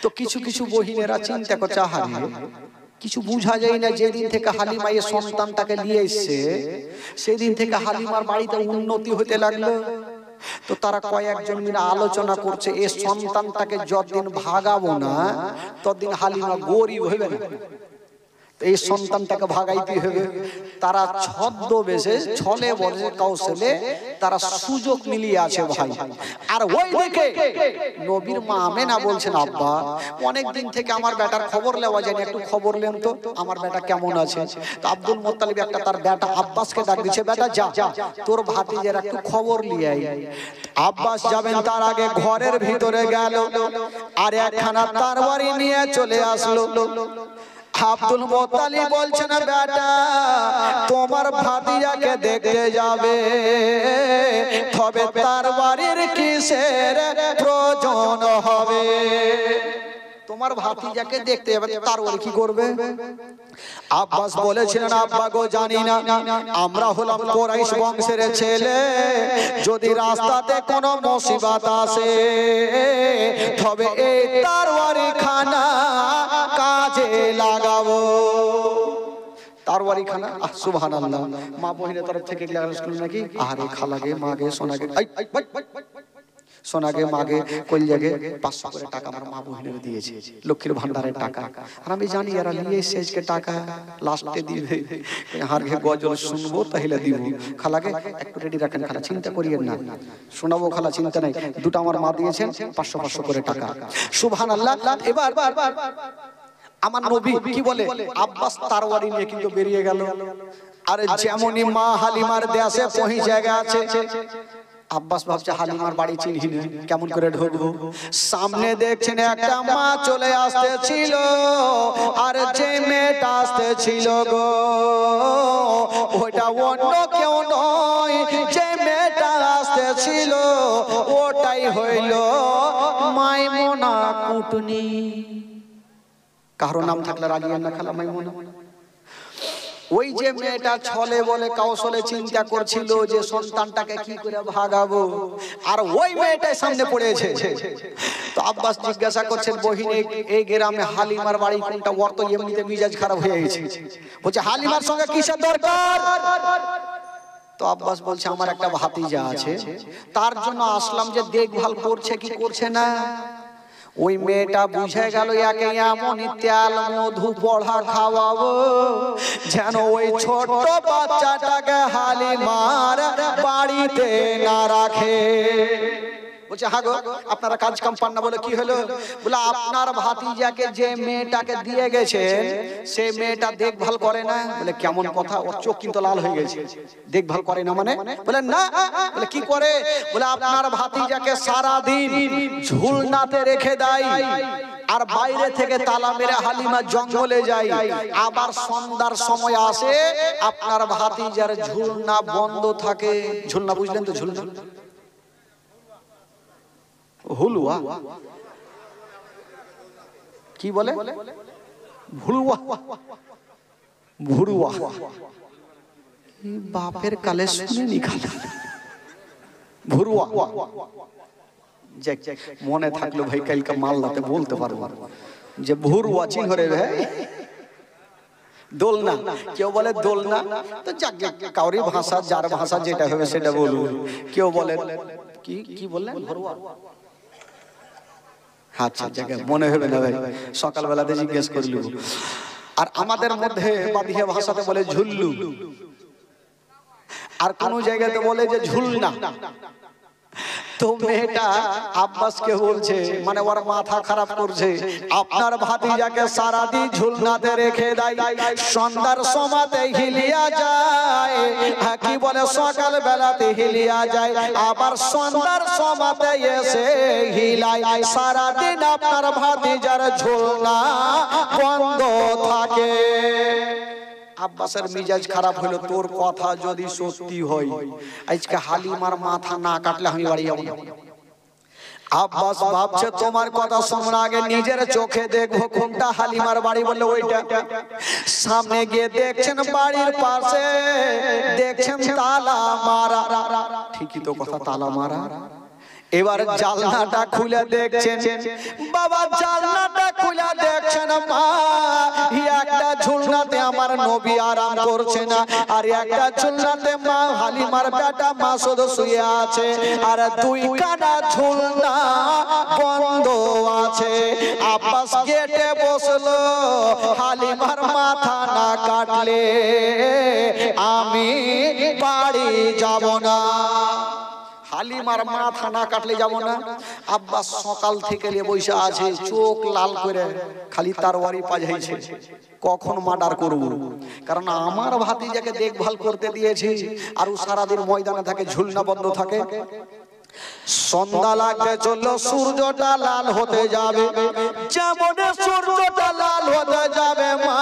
তো কিছু কিছু বহিনেরা চিন্তা করছে হারিয়ে কিছু বুঝা যায় না, যেদিন থেকে হালিমা এই সন্তানটাকে নিয়ে এসছে সেদিন থেকে হালিমার বাড়িতে উন্নতি হতে লাগলো। তো তারা কয়েকজন মিলে আলোচনা করছে এই সন্তানটাকে যতদিন ভাগাবো না ততদিন হালিমা গরিব হইবে না, এই সন্তানটাকে ভাগাইতে হবে। তারা ছদ্মবেশে ছলে বলে কৌশলে তারা সুযোগ মিলিয়ে আছে ভাই। আর ওই দিকে নবীর মা আমেনা বলছেন, আব্বা অনেক দিন থেকে আমার বেটার খবর নেওয়া যায়নি, একটু খবর নেন তো আমার বেটা কেমন আছে। তো আব্দুল মুত্তালিব একটা তার বেটা আব্বাসকে ডাক দিচ্ছে, বেটা যা তোর ভাতিজের একটু খবর নিয়ে আয়। আব্বাস যাবেন তার আগে ঘরের ভিতরে গেল আর একখানা তরবারি নিয়ে চলে আসলো। আব্দুল মুত্তালিব বলছেন, বেটা তোমার ভাতিজাকে দেখতে যাবে, তবে তার বাড়ির কিসের প্রয়োজন হবে? তোমার ভাতিজাকে দেখতে যাবে, তার বাড়ি কি করবে? আব্বাস বলেছিলেন, আব্বা গো জানি না, আমরা হলাম কুরাইশ বংশের ছেলে, যদি রাস্তাতে কোনো মুসিবত আসে তবে এই তরবারি খানা কাজে লাগাবো। তরবারি খানা, সুবহানাল্লাহ। মা বহিনের তরফ থেকে নাকি আরে খালাগে মাগে সোনাগে সোনাগে মাগে কলিয়াগে 500 করে টাকা আমার মা বহিনের দিয়েছে, লক্ষ্মীর ভান্ডারের টাকা। আর আমি জানি এরা নিয়ে এসে আজকে টাকা লাস্টে দিবে, হারঘে গজল শুনবো তাহলে দিব। খালাগে একটু রেডি রাখেন, খালা চিন্তা করিয়েন না, শোনাবো খালা চিন্তা নাই। দুটো আমার মা দিয়েছেন 500 করে টাকা, সুবহানাল্লাহ। এবার আমার নবী কি বলে, আব্বাস তরবারি নিয়ে কিন্তু বেরিয়ে গেল। আর যেমনই মা হালিমার দেশে পৌঁছে জায়গা আছে, আব্বাস ভাবছে হালিমার বাড়ি চিনি না, কেমন করে ঢুকবো। সামনে দেখছেন একটা মা চলে আসতেছিল, আর যে মেয়েটা আসতেছিল গো ওইটা অন্য কেউ নয়, যে মেয়েটা আসতেছিল ওটাই হইল মাইমুনা কুটনি। কারো নাম থাকলে রাগিয়েন না খালা, মাইমুনা। ওই যে মেয়েটা ছলে বলে কৌশলে চিন্তা করছিল যে সন্তানটাকে কি করে ভাগাবো, আর ওই মেয়েটাই সামনে পড়েছে। তো আব্বাস জিজ্ঞাসা করছেন, বহিনী এই গ্রামে হালিমার বাড়ি কোনটা? ওর তো এমনিতে মিজাজ খারাপ হয়ে গেছে, বলছে হালিমার সঙ্গে কিসের দরকার? তো আব্বাস বলছে, আমার একটা ভাতিজা আছে, তার জন্য আসলাম যে দেখভাল করছে কি করছে না। ওই মেয়েটা বুঝে গেল একে এমনই তেল মধু পড়া খাওয়াবো যেন ওই ছোট বাচ্চাটাকে হালিমার বাড়িতে না রাখে। বলছে, হ্যাঁ গো আপনারা কাজ কাম পান না, বলে কি হলো? বলে আপনার ভাতিজাকে যে মেয়েটাকে দিয়ে গেছেন সেই মেয়েটা দেখভাল করে না। বলে কেমন কথা? ওর চোখ কিন্তু লাল হয়ে গেছে। দেখভাল করে না মানে? বলে না। বলে কি করে? বলে আপনার ভাতিজাকে সারা দিন ঝুলনাতে রেখে দেয়, আর বাইরে থেকে তালা মেরে হালিমা জঙ্গলে যায়, আবার সন্ধ্যার সময় আসে আপনার ভাতিজার ঝুলনা বন্ধ থাকে। ঝুলনা বুঝলেন তো? ঝুলনা হুলুয়া কি বলে? ভুলুয়া, ভুরুয়া। বাপের কালে শুনে খালা ভুরুয়া। মনে থাকলো ভাই, কালকে মালদাতে বলতে পারবো যে ভুরুয়া চিহ্ন রে ভাই। দোলনা, কেউ বলে দোলনা, তো যাক কাউরি ভাষা যার ভাষা যেটা হবে সেটা বলুন। কেউ বলে কি কি বললেন? ভুরুয়া। আচ্ছা জায়গা মনে হবে না ভাই, সকালবেলাতে জিজ্ঞেস করলু। আর আমাদের মধ্যে বাদিয়া ভাষাতে বলে ঝুল্লু, আর কোন জায়গাতে বলে যে ঝুলনা। তো মেয়েটা আব্বাসকে বলছে, মানে ওর মাথা খারাপ করছে, আপনার ভাতিজাকে সারাদিন ঝুলনাতে রেখে দেয়, সন্ধ্যার সময়তে হিলিয়া যায়, কি বলে সকাল বেলাতে হিলিয়া যায়, আবার সন্ধ্যার সময়তে এসে হিলায়, সারাদিন আপনার ভাতিজার ঝুলনা বন্ধ থাকে। আব্বাসের মিজাজ খারাপ হলো, তোর কথা যদি সত্যি হয় আজকে হালিমার মাথা না কাটলে আমি বাড়ি যাবো না। আব্বাস ভাবছে তোমার কথা শোনার আগে নিজের চোখে দেখবো কোনটা হালিমার বাড়ি। বললে ওইটা। সামনে গিয়ে দেখছেন বাড়ির পাশে দেখছেন তালা মারা। ঠিকই তো কথা, তালা মারা। এবার জানলাটা খুলে দেখছেন, বাবা জানলাটা নবী আরাম করছে না, আর একটা ঝুলনাতে মা হালিমার বেটা মাসুদ শুয়ে আছে, আর দুই কানা ঝুলনা বন্ধ আছে। আব্বাস গেটে বসলো, হালিমার মাথা না কাটলে আমি বাড়ি যাব না। হালিমার মাথা না কাটলে যাব না। আব্বাস সকাল থেকে বসে আছে, চোখ লাল করে খালি তরবারি পাজাইছে, কখন মার্ডার করব। কারণ আমার ভাতিজাকে দেখভাল করতে দিয়েছি, আর ও সারাদিন ময়দানে থাকে, ঝুলনা বন্ধ থাকে। সন্ধ্যা লাগতে চললো, সূর্যটা লাল হতে যাবে, যেমন সূর্যটা লাল হতে যাবে মা,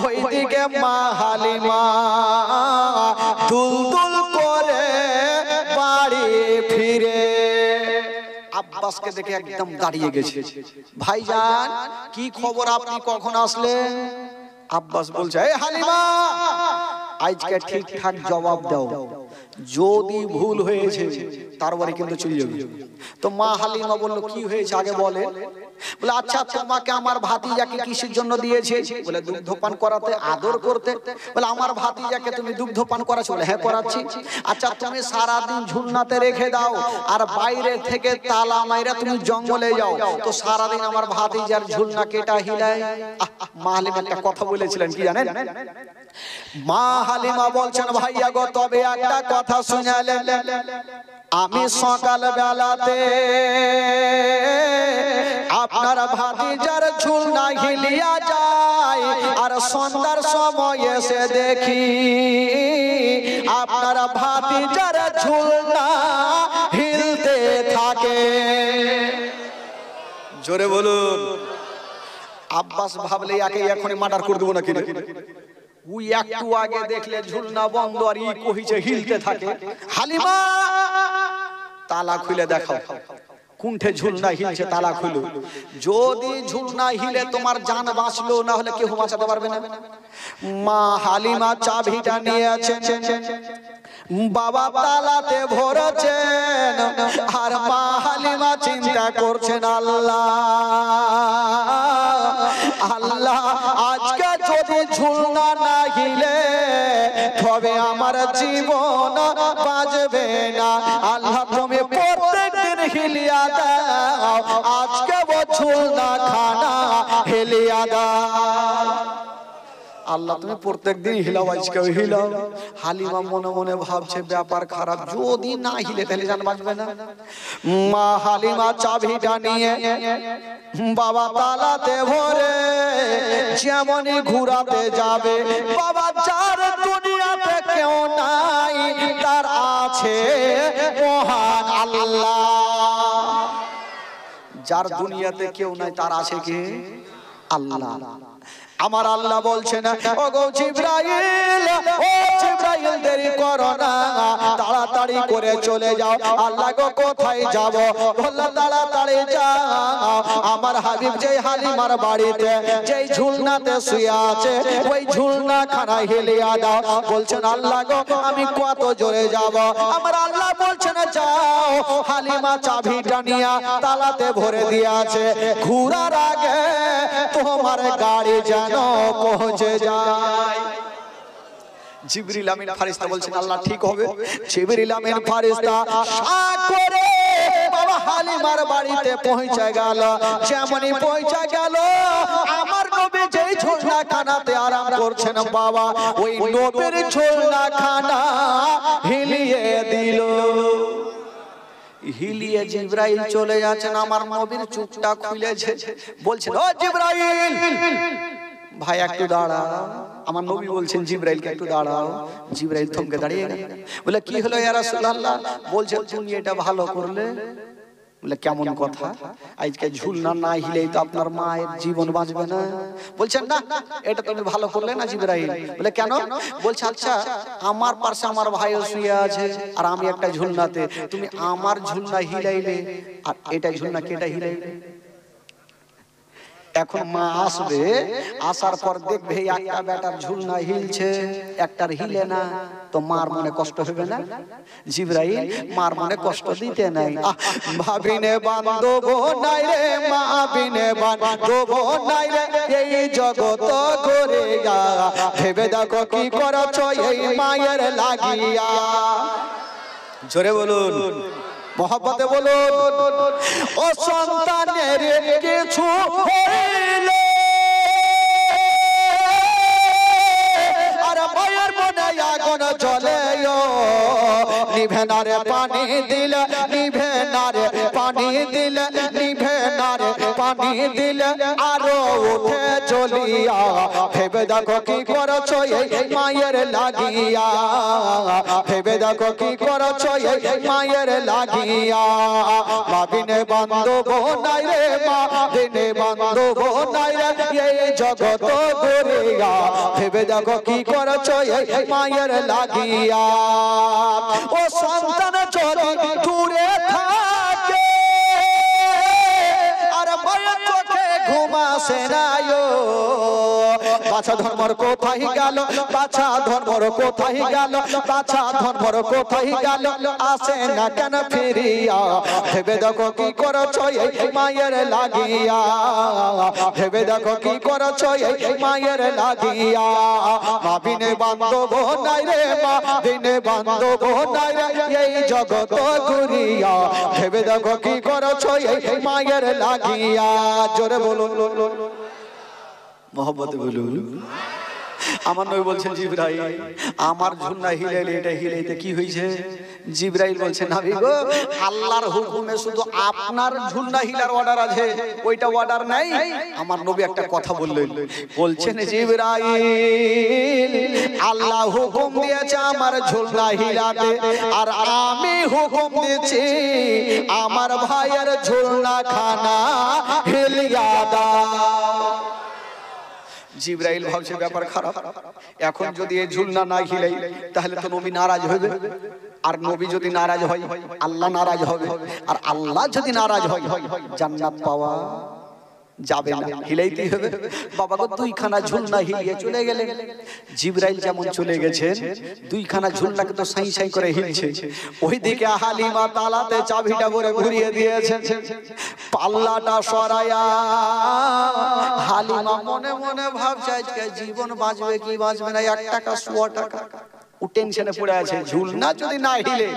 ওইদিকে মা হালিমা দুলদুল করে বাড়ি ফিরে। আব্বাসকে দেখে একদম দাঁড়িয়ে গেছে। ভাইজান কি খবর, আপনি কখন আসলেন? আব্বাস বলছে, এই হালিমা আজকে ঠিকঠাক জবাব দাও, যদি ভুল হয়েছে তারপরে কিন্তু চলে যাবে। তো মা হালিমা বলল, কি হয়েছে আগে বলে। বলে, আচ্ছা তোমাকে আমার ভাতিজাকে কিসের জন্য দিয়েছে? বলে, দুগ্ধপান করাতে, আদর করতে। বলে, আমার ভাতিজাকে তুমি দুগ্ধপান করাচ্ছ? বলে, হ্যাঁ করাচ্ছি। আচ্ছা তুমি সারাদিন ঝুলনাতে রেখে দাও, আর বাইরে থেকে তালা মাইরা তুমি জঙ্গলে যাও, তো সারাদিন আমার ভাতিজার ঝুলনা কেটা হিলায়। মা হালিমা একটা কথা বলেছিলেন, কি জানেন? মা হালিমা বলছেন, ভাইয়া গো তবে একটা কথা শুনালেন, আমি সকাল বেলাতে আপনার ভাতিজার ঝুলনা হিলিয়া যায়, আর সন্ধ্যার সময় এসে দেখি আপনার ভাতিজার ঝুলনা হিলতে থাকে। জোরে বলুন। আব্বাস ভাবলে একে এখনই মার্ডার করে দেবো নাকি। ওই একটু আগে দেখলে ঝুলনা বন্ধ, আর ই কহিছে হিলতে থাকে। হালিমা তালা খুলে দেখাও, কুণ্ঠে ঝুলনা হিলছে, তালা খুলো। যদি ঝুলনা হিলে তোমার জান বাঁচলো, না হলে কেউ বাঁচাতে পারবে না। মা হালিমা চাবিটা নিয়েছেন, বাবা তালাতে ভরেছেন, আর মা হালিমা চিন্তা করছেন, আল্লাহ আল্লাহ আজকে যদি ঝুলনা না হিলে তবে আমার জীবন বাঁচবে না। আল্লাহ তুমি প্রত্যেকদিন হিলিয়া দাও, আজকে ও ঝুলনা খানা হিলিয়া দাও। আল্লাহ তুমি প্রত্যেকদিন হিলাও, আজকে হিলাও। হালিমা মনে মনে ভাবছে ব্যাপার খারাপ, যদি না হিলে তাহলে জান বাঁচবে না। মা হালিমা চাবিটা নিয়ে বাবা তালাতে ভরে যেমনই ঘুরাতে যাবে, বাবা যার দুনিয়াতে কেউ নাই, তার আছে মহান আল্লাহ। যার দুনিয়াতে কেউ নাই, তার আছে কে? আল্লাহ। আমার আল্লাহ বলছেন, ও গো জিবরাইল, ও জিবরাইল দেরি করো না, তাড়াতাড়ি করে চলে যাও। আল্লাহ গো কোথায় যাব? বললেন তাড়াতাড়ি যাও, আমার হাবিব যেই হালিমার বাড়িতে যেই ঝুলনাতে শুয়ে আছে, ওই ঝুলনা খানা হিলিয়া দাও। বলছেন, আল্লাহ গো আমি কত জোরে যাব? আমার আল্লাহ বলছেন, যাও। হালিমা চাবিটা নিয়ে তালাতে ভরে দিয়েছে, ঘুরার আগে তোমার গাড়ি যেন পৌঁছে যায়। জিবরিল আমিন ফেরেশতা বলছেন, আল্লাহ ঠিক হবে। জিবরিল আমিন ফেরেশতা সাক করে বাবা হালিমার বাড়িতে পৌঁছে গেল। যেমনই পৌঁছে গেল, আমার নবী যেই ঝুলনা খানাতে আরাম করছেন, বাবা ওই নবীর ঝুলনা খানা হিলিয়ে দিল। হিলিয়ে জিবরাইল চলে যাচ্ছেন, আমার নবীর চুপটা খুলেছে। বলছেন, ও জিবরাইল ভাই একটু দাঁড়াও। আমার নবী বলছেন জিবরাইলকে একটু দাঁড়াও। জিবরাইল থমকে দাঁড়িয়ে গেল। বলে, কি হলো ইয়া রাসূলুল্লাহ? বলছে, তুমি এটা ভালো করলে। বলে, কেমন কথা? আজকে ঝুলনা না হিলেই তো আপনার মায়ের জীবন বাঁচবে না। বলছেন, না এটা তুমি ভালো করলে না জিবরাইল। বলে, কেন? বলছে, আচ্ছা আমার পাশে আমার ভাইও শুয়ে আছে, আর আমি একটা ঝুলনাতে, তুমি আমার ঝুলনা হিলাইলে, আর এটা ঝুলনা কেটা হিলাইলে? এখন মা আসবে, আসার পর দেখবে একটা বেটার ঝুলনা হিলছে, একটার হিলে না, তো মার মনে কষ্ট হবে না? জিবরাইল মার মনে কষ্ট দিতে নাই। ভাবিনে বান্ধব নাই রে, মা বিনে বান্ধব নাই রে, এই জগৎ করে ভেবে দেখো কি করছো এই মায়ের লাগিয়া। জোরে বলুন, মহব্বতে বলুন। ও সন্তানের কিছু হইলে আর মায়ের মনে আগুন জ্বলে, নিভে না রে পানি দিলে, নিভে না রে পানি দিলে, নিভে না রে পানি দিলে আরো উঠে জ্বলিয়া। ভেবে দেখো কি করছো এই মায়ের লাগিয়া, ভেবে দেখো কি করছো এই মায়ের লাগিয়া। মা বিনে বান্ধব নাই রে, মা বিনে বান্ধব নাই রে, এই জগৎ গড়িয়া। ভেবে দেখো কি করছো এই মায়ের লাগিয়া। ও সন্তান যদি দূরে থাকে আর মায়ের চোখে ঘুম আসে না, বাছা ধর্মর কোথায় গেল, বাছা ধর্মর কোথায় গেল, বাছা ধর্মর কোথায় গেল, আসে না কেন ফিরিয়া। ভেবে দেখো কি করছো এই মায়ের লাগিয়া, ভেবে দেখো কি করছো এই মায়ের লাগিয়া। মা বিনে বান্ধব নাই রে, মা বিনে বান্ধব নাই রে, এই জগৎ ঘুরিয়া। ভেবে দেখো কি করছো এই মায়ের লাগিয়া। জোরে বলুন, মহব্বতে বলুন। আমার নবী বলছেন জিবরাইল আমার ঝুলনা হিলাইলে, এটা হিলাইতে কি হয়েছে? জিবরাইল বলছেন নবী গো, আল্লাহর হুকুমে শুধু আপনার ঝুলনা হিলার অর্ডার আছে, ওইটা অর্ডার নাই। আমার নবী একটা কথা বললেন, বলছেন জিবরাইল আল্লাহ হুকুম দিয়েছে আমার ঝুলনা হিলাতে, আর আমি হুকুম দিয়েছি আমার ভাইয়ের ঝুলনা খানা হিলিয়া দাও। জিবরাইল ভাবছে ব্যাপার খারাপ, এখন যদি এই ঝুলনা না হিলাই তাহলে তো নবী নারাজ হবে, আর নবী যদি নারাজ হয় আল্লাহ নারাজ হবে, আর আল্লাহ যদি নারাজ হয় জান্নাত পাওয়া যাবে না, হিলাইতেই হবে। বাবা গো দুইখানা ঝুলনা হিলিয়ে চলে গেলেন। জিবরাইল যেমন চলে গেছেন, দুইখানা ঝুলনাকে তো সাই সাই করে হিলছে। ওইদিকে হালিমা তালাতে চাবিটা করে ঘুরিয়ে দিয়েছেন, পাল্লাটা সরায়া হালিমা মনে মনে ভাবছে আজকে জীবন বাঁচবে কি বাঁচবে না, 1 টাকা 100 টাকা ও টেনশনে পড়ে আছে, ঝুলনা যদি না হিলে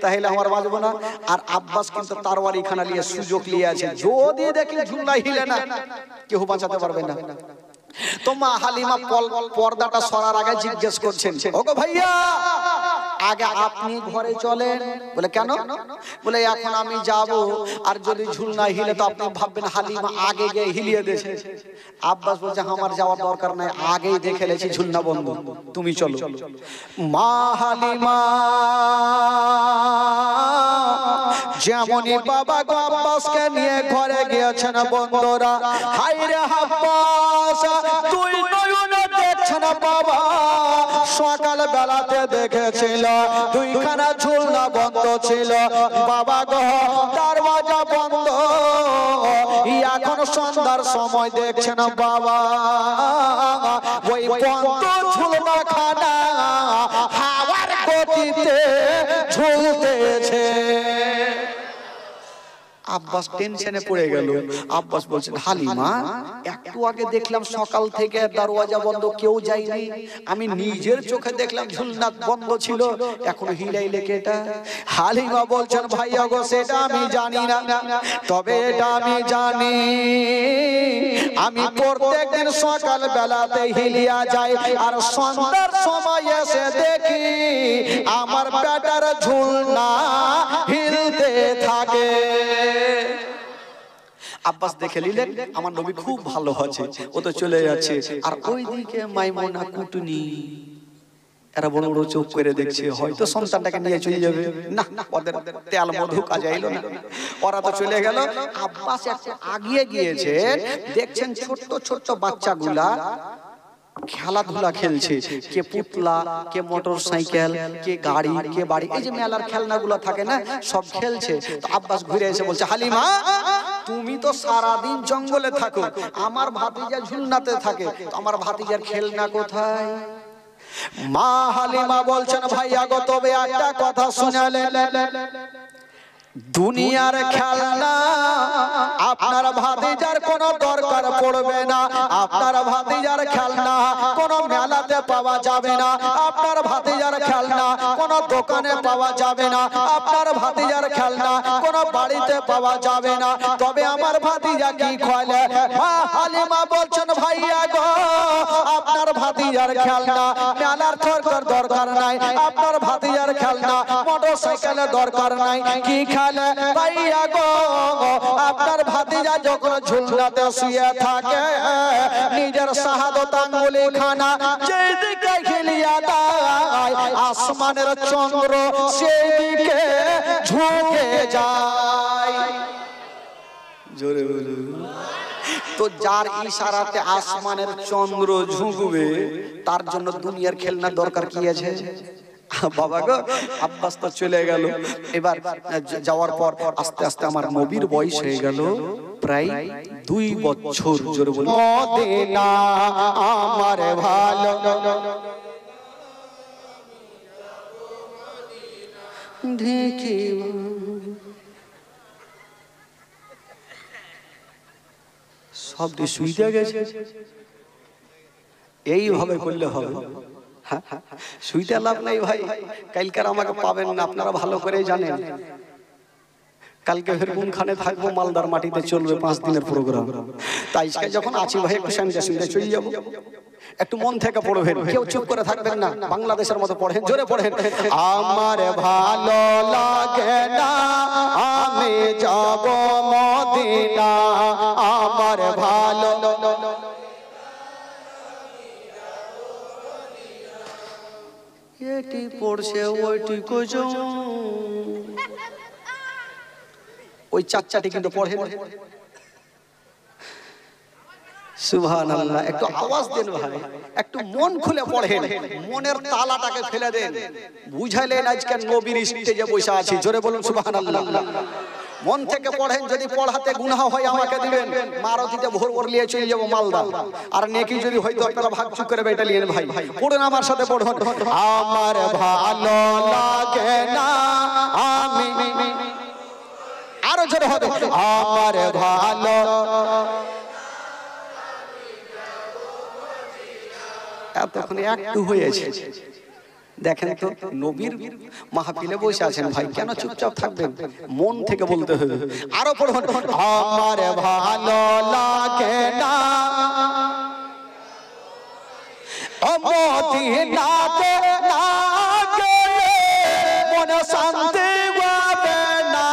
তাহলে আমার বাঁচবো না। আর আব্বাস কিন্তু তারওয়ারি খানা নিয়ে সুযোগ নিয়ে আছে, যদি দেখি ঝুলনা হিলে না কেউ বাঁচাতে পারবে না। তো মা হালিমা পর্দাটা সরার আগে জিজ্ঞেস করছেন, ওগো ভাইয়া আগে আপনি ঘরে চলেন। বলে কেন? বলে এখন আমি যাব, আর যদি ঝুলনা হিলে তো আপনি ভাববেন হালিমা আগে গিয়ে হিলিয়ে দিয়েছে। আব্বাস বলছে আমার যাওয়ার দরকার নাই, আগেই দেখে লেছি ঝুলনা বন্ধ, তুমি চলো। মা হালিমা যেমনই বাবা গো আব্বাসকে নিয়ে ঘরে গিয়েছেন, বন্ধুরা হায়রে আব্বাস তুই নয়নে দেখছেন বাবা, সকাল বেলাতে দেখেছিল দুইখানা ঝুলনা বন্ধ ছিল, বাবা গো দরওয়াজা বন্ধ, এখন সন্ধ্যার সময় দেখছেন বাবা ওই বন্ধ ঝুলনা খানা হাওয়ার গতিতে ঝুলতেছে। আব্বাস টেনশনে পড়ে গেল। আব্বাস বলছেন হালিমা একটু আগে দেখলাম সকাল থেকে দরওয়াজা বন্ধ, কেউ যায়নি, আমি নিজের চোখে দেখলাম ঝুলনা বন্ধ ছিল, এখন হিলাইলে কেটা? হালিমা বলছেন ভাইয়া গো সেটা আমি জানি না, তবে এটা আমি জানি আমি প্রত্যেকদিন সকাল বেলাতে হিলিয়া যাই, আর সন্ধ্যার সময় এসে দেখি আমার বেটার ঝুলনা হিলতে থাকে। আব্বাস দেখে নিলেন আমার নবী খুব ভালো আছে, ও তো চলে যাচ্ছে। আর ওইদিকে মাইমুনা কুটনি এরা বড় বড় চোখ করে দেখছে, হয়তো সন্তানটাকে নিয়ে চলে যাবে। না, ওদের তেল মধু কাজে আইলো না, ওরা তো চলে গেল। আব্বাস একটু আগিয়ে গিয়েছে, দেখছেন ছোট্ট ছোট্ট বাচ্চাগুলা খেলাধুলা খেলছে, কে পুতলা, কে মোটর সাইকেল, কে গাড়ি, কে বাড়ি, এই যে মেলার খেলনাগুলো থাকে না সব খেলছে। তো আব্বাস ঘুরে এসে বলছে হালিমা তুমি তো সারাদিন জঙ্গলে থাকো, আমার ভাতিজা ঝুলনাতে থাকে, আমার ভাতিজার খেলনা কোথায়? মা হালিমা বলছেন ভাইয়া গো তবে একটা কথা শুনালেন, দুনিয়ার খেলনা আপনার ভাতিজার কোনো দরকার পড়বে না, আপনার ভাতিজার খেলনা কোনো মেলাতে পাওয়া যাবে না, আপনার ভাতিজার খেলনা কোনো দোকানে পাওয়া যাবে না, আপনার ভাতিজার খেলনা কোনো বাড়িতে পাওয়া যাবে না। তবে আমার ভাতিজা কি খোলে? মা হালিমা বলছেন ভাইয়া গো আপনার ভাতিজার খেলনা মেলার দরকার নাই, আপনার ভাতিজার খেলনা মোটরসাইকেলের দরকার নাই। কি খেলে ভাইয়া গো? আপনার ভাতিজা যখন ঝুলনাতে শুয়ে থাকে, নিজের শাহাদত আঙ্গুলি খানা যেদিকে খেলিয়া দেয়, আসমানের চন্দ্র সেদিকে ঝুঁকে যায়। জোরে বলুন। তো যার ইশারাতে আসমানের চন্দ্র ঝুঁকবে, তার জন্য দুনিয়ার খেলনার দরকার কি আছে? বাবা গো আব্বাস তো চলে গেল, এবার যাওয়ার পর আস্তে আস্তে আমার নবীর বয়স হয়ে গেল প্রায় 2 বছর। জোরে বলুন। মদিনা আমার ভালো দেখি, সব শুইতে গেছে, এইভাবে করলে হবে? শুইতে লাভ নাই ভাই, কালকার আমাকে পাবেন না, আপনারা ভালো করে জানেন। কালকে কোনখানে থাকবো, মালদার মাটিতে চলবে 5 দিনের প্রোগ্রাম। তাই যখন আছি ভাই একটু শুনতে শুনতে চলে যাবো, একটু মন থেকে পড়বেন, কেউ চুপ করে থাকবেন না, বাংলাদেশের মতো পড়েন, জোরে পড়েন। আমার ভালো লাগে না আমি যাব মদিনা, আমার ভালো এটি পড়ছে ওইটি কোজো, ওই চাচাটি কিন্তু পড়ে না। সুবহানাল্লাহ, একটু আওয়াজ দেন ভাই, একটু মন খুলে পড়েন, মনের তালাটাকে ফেলে দেন, বুঝাইলেন আজকে নবীর স্টেজে বসে আছি। জোরে বলুন সুবহানাল্লাহ। মন থেকে পড়েন, যদি পড়াতে গুনাহ হয় আমাকে দিবেন, মারুতিতে ভোর ভোর নিয়ে চলে যাবো মালদা, আর নেকি যদি হয়তো আপনারা ভাগচুক করে বেটা নিয়ে ভাই। পড়ুন আমার সাথে, পড়ুন। আমার ভালো লাগে না আমি, আরো জোরে হবে, আমার ভালো। এতক্ষণ একটু হয়েছে, দেখেন তো নবীর মাহফিলে বসে আছেন ভাই, কেন চুপচাপ থাকবেন? মন থেকে বলতে হবে। আরো পড়ুন। আমার ভালো লাগে না মদিনাতে না গেলে মনে শান্তি পাবে না,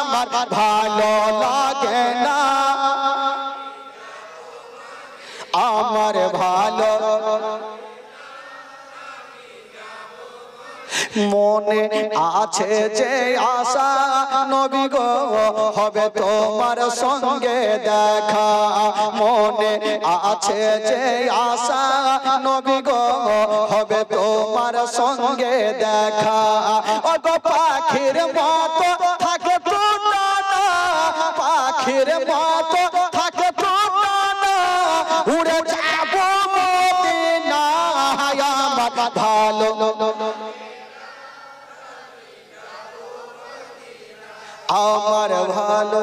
আমার ভালো লাগে না, আমার ভালো মনে আছে যে আশা নবী গো হবে তোমার সঙ্গে দেখা, মনে আছে যে আশা নবী গো হবে তোমার সঙ্গে দেখা। ও গো পাখির মতো থাকে তো না, পাখির মতো থাকে তো না, উড়ে যাব মদিনা, আমার ভালো আমার ভালো।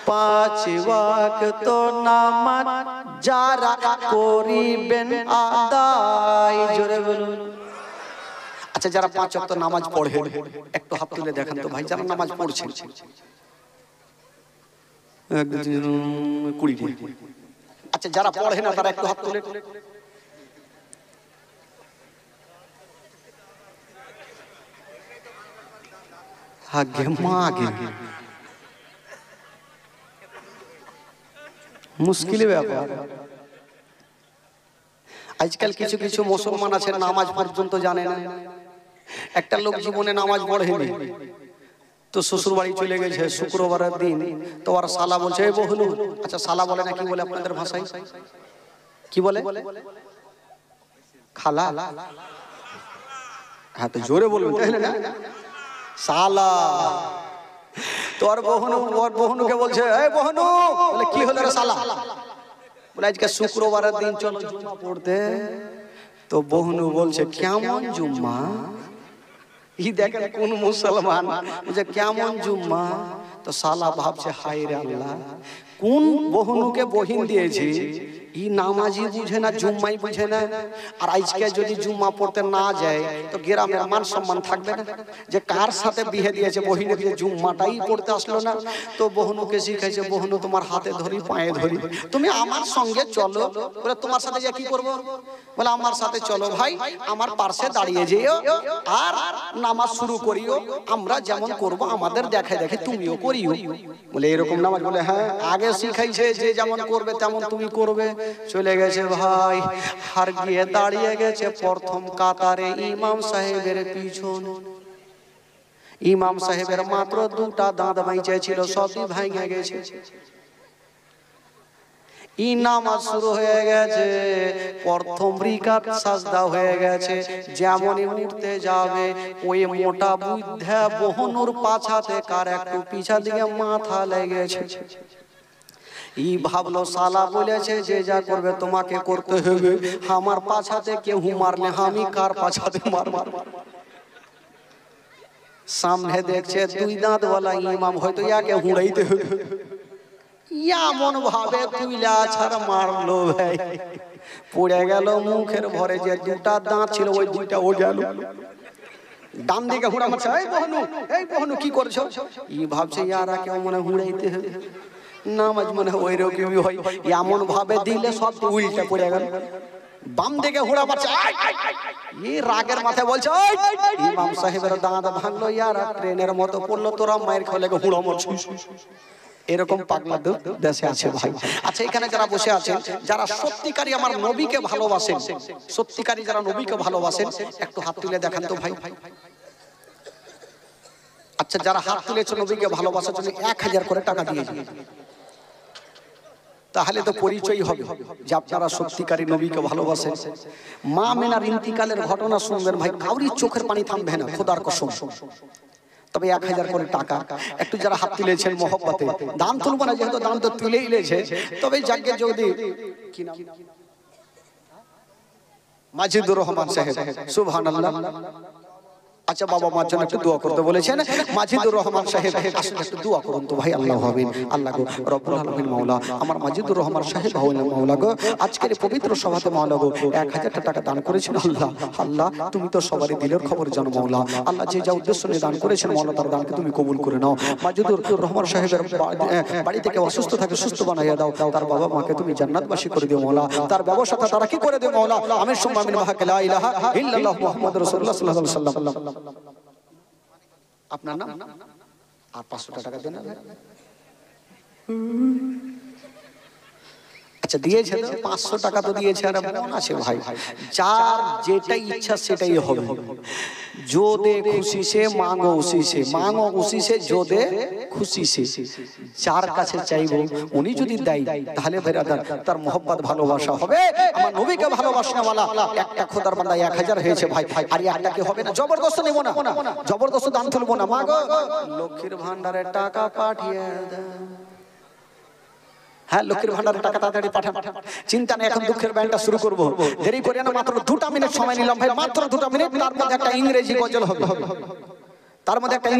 5 ওয়াক্ত নামাজ যারা করিবেন আদায়, জোরে বলুন। আচ্ছা, যারা 5 ওয়াক্ত নামাজ পড়ে একটু হাত তুলে দেখেন তো ভাই, যারা নামাজ পড়ছেন 1 2 3 20। আচ্ছা, যারা পড়ে না তারা একটু হাত তুলে। আগে মাগে মুশকিল ব্যাপার। আজকাল কিছু কিছু মুসলমান আছে নামাজ পর্যন্ত জানে না। একটা লোক জীবনে নামাজ পড়েনি, তো শ্বশুর বাড়ি চলে গেছে শুক্রবারের দিন, তো আর শালা বলছে এই বহুলু। আচ্ছা, শালা বলে না কি বলে আপনাদের ভাষায়? কি বলে? খালা। হ্যাঁ, তো জোরে বলবেন তাহলে না। সালা তোর বহনু ওর বহনুকে বলছে এই বহনু, বলে কি হলো রে সালা? বলে আজকে শুক্রবারের দিন চলো জুম্মা পড়তে। তো বহনু বলছে কেমন জুম্মা? ই দেখেন কোন মুসলমান যে কেমন জুম্মা। তো সালা ভাবছে হায় রে আল্লাহ, কোন বহনুকে বহিন দিয়েছি, ই নামাজি বুঝে না, জুম্মাই বুঝে না। আর আজকে যদি জুম্মা পড়তে না যায় তো গ্রামের মান সম্মান থাকবে না, যে কার সাথে বিয়ে দিয়েছে বহিনে দিয়ে জুম্মাটাই পড়তে আসলো না। তো বহনুকে শিখাইছে, বহনু তোমার হাতে ধরি পায়ে ধরি, তুমি আমার সঙ্গে চলো। বলে তোমার সাথে যে কি করবো? বলে আমার সাথে চলো ভাই, আমার পাশে দাঁড়িয়ে যেও আর নামাজ শুরু করিও, আমরা যেমন করব আমাদের দেখে দেখে তুমিও করিও। বলে এরকম নামাজ? বলে হ্যাঁ, আগে শিখাইছে যে যেমন করবে তেমন তুমি করবে। চলে গেছে ভাই, আর গিয়ে দাঁড়িয়ে গেছে প্রথম কাতারে ইমাম সাহেবের পিছনে। ইমাম সাহেবের মাত্র দুটা দাঁত বাইচে ছিল, সবই ভেঙে গেছে। ই নামাজ শুরু হয়ে গেছে, প্রথম রিকাত সাজদা হয়ে গেছে। যেমনই উঠতে যাবে ওই মোটা বুদ্ধা বহনুর পাছাতে কার একটু পিছা দিকে মাথা লেগেছে। ই ভাবলো সালা বলেছে যে যা করবে তোমাকে করতে হবে, আমার পাছাতে কেউ মারলে আমি কার পাছাতে মারব? সামনে দেখছে দুই দাঁতওয়ালা ইমাম, হয়তো ইয়াকে হুড়াইতে হবে। এমন ভাবে তুইলা ছাড় মারলো ভাই, পড়ে গেল মুখের ভরে যে দুটা দাঁত ছিল ওই দুইটা ও গেল। ডান দিকে হুড়া মারছে, এই বহনু, এই বহনু কি করছো? ই ভাবছে ইয়ারা কেউ মনে হুড়াইতে হবে, নামাজ মনে ওই রকমই হয়। এমন ভাবে দিলে সব উল্টা পড়ে গেল। বাম দিকে হুড়া মারছে, এই রাগের মাথায় বলছে ইমাম সাহেবের দাঁত ভাঙলো, ইয়ারা ট্রেনের মতো পড়লো, তোরা মায়ের খেলে হুড়া মারছিস। এরকম পাগলা দেশে আছে ভাই। আচ্ছা, এখানে যারা বসে আছেন, যারা সত্যিকারী আমার নবীকে ভালোবাসেন, সত্যিকারী যারা নবীকে ভালোবাসেন, একটু হাত তুলে দেখান তো ভাই। আচ্ছা, যারা হাত তুলেছে নবীকে ভালোবাসার জন্য 1000 করে টাকা দিয়েছে, তাহলে তো পরিচয় হবে যে আপনারা সত্যিকারী নবীকে ভালোবাসেন। মা মেনার ইন্তিকালের ঘটনা শুনবেন ভাই, কাউরি চোখের পানি থামবে না, খোদার কসম। তবে 1000 করে টাকা একটু যারা হাত তুলেছেন মহব্বতে, দান তুলবো না যেহেতু দান তো তুলেই লেছে, তবে যাকে যদি কি নাম, মাজিদুর রহমান সাহেব, সুবহানাল্লাহ। আচ্ছা, বাবা মার জন্য একটু দোয়া করতে বলেছেন মাজিদুর রহমান সাহেব, আসলে একটু দোয়া করুন তো ভাই। আল্লাহ হবেন, আল্লাহ গো রব্বুল আলামিন মাওলা, আমার মাজিদুর রহমান সাহেব হলেন মাওলা গো, আজকের পবিত্র সভাতে মাওলা গো 1000 টাকা দান করেছেন। আল্লাহ, আল্লাহ তুমি তো সবারই দিলের খবর জানো মাওলা। আল্লাহ যে যা উদ্দেশ্য নিয়ে দান করেছেন মাওলা, তার দানকে তুমি কবুল করে নাও। মাজিদুর রহমান সাহেবের বাড়ি থেকে অসুস্থ থাকে সুস্থ বানাইয়া দাও, তার বাবা মাকে তুমি জান্নাতবাসী করে দিও মাওলা, তার ব্যবসাটা তারা কি করে দিও মাওলা। আমিন সুম্মা আমিন, ওয়া লা ইলাহা ইল্লাল্লাহ মুহাম্মাদুর রাসূলুল্লাহ সাল্লাল্লাহু আলাইহি ওয়াসাল্লাম। আপনার নাম আর 500 টাকা দেন। আচ্ছা, দিয়েছে 500 টাকা তো দিয়েছে, আর মন আছে ভাই, যার যেটাই ইচ্ছা সেটাই হবে। जो दे खुशी से मांगो उसी से, मांगो उसी से, जो दे खुशी से। যার কাছে চাইবো উনি যদি দেয় তাহলে বেরাদার তার মোহব্বত ভালোবাসা হবে। আমার নবীকে ভালোবাসনেওয়ালা একটা খোদার বান্দা 1000 হয়েছে ভাই, আর একটা কি হবে না। জবরদস্ত নেব না, জবরদস্ত দান তুলবো না। মাগো লক্ষ্মীর ভান্ডারে টাকা পাঠিয়ে দাও। হ্যাঁ, লক্ষ্মীর ভান্ডারের টাকা তাড়াতাড়ি পাঠান। চিন্তা নেই, এখন দুঃখের ব্যান্ডটা শুরু করবো, দেরি করে না। মাত্র 2 মিনিট সময় নিলাম ভাই, মাত্র 2 মিনিট। তার মধ্যে একটা ইংরেজি গজল হবে, তার মধ্যে একটা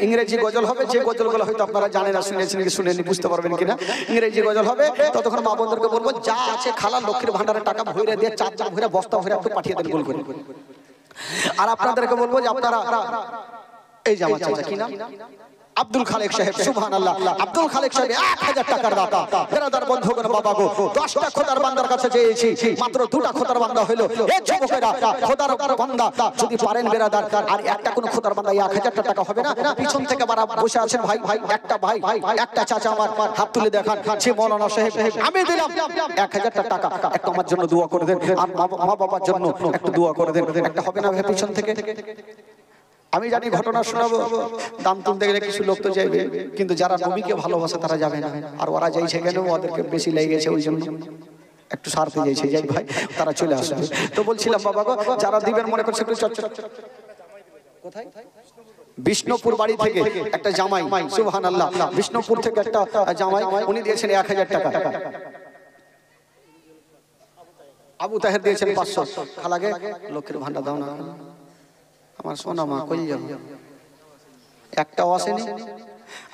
ইংরেজি গজল হবে। যে গজলগুলো হয়তো আপনারা জানেন না, শুনেছেন কি শুনেনি বুঝতে পারবেন কিনা। ইংরেজি গজল হবে, ততক্ষণ মা বোনদেরকে বলবো যা আছে খালা লক্ষ্মীর ভান্ডারের টাকা ভরে দিয়ে, 4 ভরে বস্তা ভরে একটু পাঠিয়ে দেন গোল করে। আর আপনাদেরকে বলবো যে আপনারা এই যে আমার চাচা কি নাম, আব্দুল খালেক সাহেব, সুবহানাল্লাহ। আব্দুল খালেক সাহেব 1000 টাকার দাতা। বেরাদার বন্ধুগণ, বাবা গো 10টা খোদার বান্দার কাছে চেয়েছি, মাত্র 2টা খোদার বান্দা হলো। এই যুবকেরা খোদার বান্দা যদি পারেন বেরাদার, আর একটা কোন খোদার বান্দা 1000 টাকা হবে না। পিছন থেকে বারা বসে আছেন ভাই, একটা ভাই, একটা চাচা আমার হাত তুলে দেখান, সে মাওলানা সাহেব, আমি দিলাম 1000 টাকা, একটু আমার জন্য দোয়া করে দেন, আর মা বাবার জন্য একটু দোয়া করে দেন। একটা হবে না ভাই পিছন থেকে? আমি জানি ঘটনা শোনাবো, দাম তুলতে গেলে কিছু লোক তো যাইবে, কিন্তু যারা নবীকে ভালোবাসে তারা যাবে না। আর ওরা যাইছে কেন? ওদেরকে বেশি লেগে গেছে, ওই জন্য একটু সারতে যাইছে। যাই ভাই, তারা চলে আসবে। তো বলছিলাম বাবা গো, যারা দিবেন মনে করছে একটু চর্চা কোথায় বিষ্ণুপুর বাড়ি থেকে একটা জামাই, সুবহানাল্লাহ, বিষ্ণুপুর থেকে একটা জামাই, উনি দিয়েছেন 1000 টাকা। আবু তাহের দিয়েছেন 500। খালাগে লক্ষ্মীর ভান্ডার দাও না, আমার সোনা মা কই যাবে, একটাও আসেনি।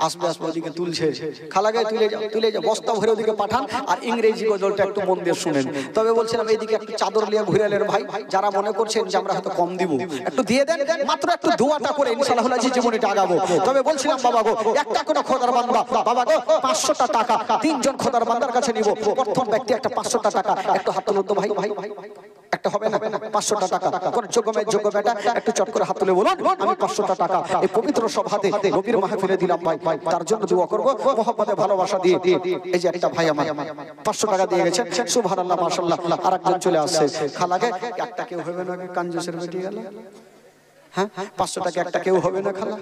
আসবে আসবে ওদিকে তুলছে, খালাগে তুলে যা বস্তা ভরে ওদিকে পাঠান। আর ইংরেজি গজলটা একটু মন দিয়ে শুনেন। তবে বলছিলাম এইদিকে একটু চাদর নিয়ে ঘুরে এলেন ভাই, যারা মনে করছেন যে আমরা হয়তো কম দিব, একটু দিয়ে দেন, মাত্র একটু দোয়াটা করে ইনশাআল্লাহ জীবনীটা আগাবো। তবে বলছিলাম বাবা গো, একটা কোনো খোদার বান্দা, বাবা গো 500টা টাকা 3 জন খোদার বান্দার কাছে নিব। প্রথম ব্যক্তি একটা 500টা টাকা, একটু হাত তুলুন তো ভাই, একটা হবে না 500টা টাকা, কোন যোগ্য বেটা একটু চট করে হাত তুলে বলুন আমি 500টা টাকা এই পবিত্র সভাতে নবীর মাহফিলে দিলাম ভাই, তার জন্য দোয়া করব মোহাম্মদে ভালোবাসা দিয়ে। এই যে একটা ভাই আমার 500 টাকা দিয়ে গেছেন, সুবহানাল্লাহ মাশাআল্লাহ। আরেকজন চলে আসছে, খালাগে একটা কেউ হবে না, কাঞ্জুসের বেটি গেল, হ্যাঁ 500 টাকা একটা কেউ হবে না খালা,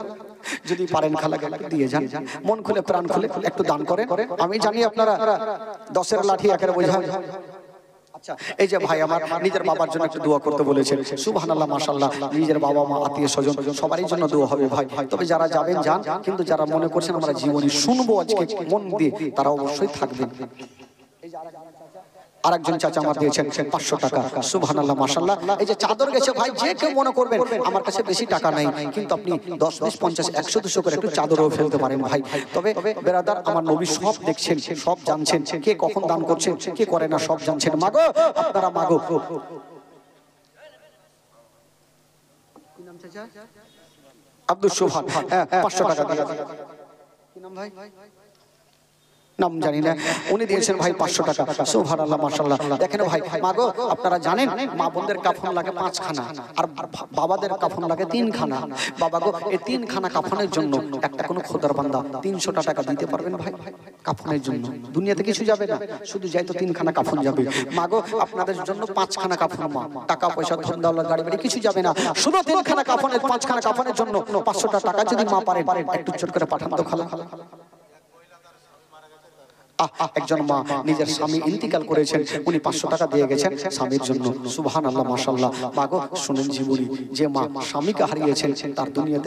যদি পারেন খালাকে দিয়ে যান, মন খুলে প্রাণ খুলে একটু দান করেন। আমি জানি আপনারা 10-এর লাঠি 1-এর বোঝা। আচ্ছা, এই যে ভাই আমার নিজের বাবার জন্য একটু দোয়া করতে বলেছেন, সুবহানাল্লাহ মাশাআল্লাহ। নিজের বাবা মা আত্মীয় স্বজন সবারই জন্য দোয়া হবে ভাই। তবে যারা যাবেন যান, কিন্তু যারা মনে করছেন আমরা জীবনী শুনবো আজকে মন দিয়ে, তারা অবশ্যই থাকবেন। আরেকজন চাচা আমার দিয়েছেন 500 টাকা, সুবহানাল্লাহ মাশাআল্লাহ। এই যে চাদর গেছে ভাই, যে কেউ মনে করবেন আমার কাছে বেশি টাকা নাই, কিন্তু আপনি 10, 20, 50, 100, 200 করে একটু চাদরও ফেলতে পারেন ভাই। তবে বেরাদার আমার নবী সব দেখছেন, সব জানছেন, কে কখন দান করছেন, কে করে না সব জানছেন। মাগো আপনারা মাগো। কি নাম চাচা? আব্দুল সুবহান, হ্যাঁ 500 টাকা দিয়ে। কি নাম ভাই? নাম জানি না, উনি দিয়েছেন ভাই 500 টাকা, সুবহানাল্লাহ মাশাআল্লাহ। দেখেন ভাই মাগো, আপনারা জানেন মা বোনদের কাফন লাগে 5 খানা, আর বাবাদের কাফন লাগে 3 খানা। বাবা গো এই 3 খানা কাফনের জন্য একটা কোন খোদার বান্দা 300 টাকা দিতে পারবেন ভাই কাফনের জন্য? দুনিয়াতে কিছু যাবে না, শুধু যাই তো 3 খানা কাফন যাবে। মাগো আপনাদের জন্য 5 খানা কাফন, মা টাকা পয়সা ধন দৌলত গাড়ি বাড়ি কিছু যাবে না, শুধু 3 খানা কাফনের 5 খানা কাফনের জন্য 500 টাকা যদি মা পারেন একটু চট করে পাঠান তো খালা। একজন মা নিজের স্বামী ইন্তিকাল করেছেন, উনি 500 টাকা দিয়ে গেছেন স্বামীর জন্য, সুবহানাল্লাহ মাশাআল্লাহ। মাগো শুনেন জীবনী, যে মা স্বামীকে হারিয়েছেন তার দুনিয়াতে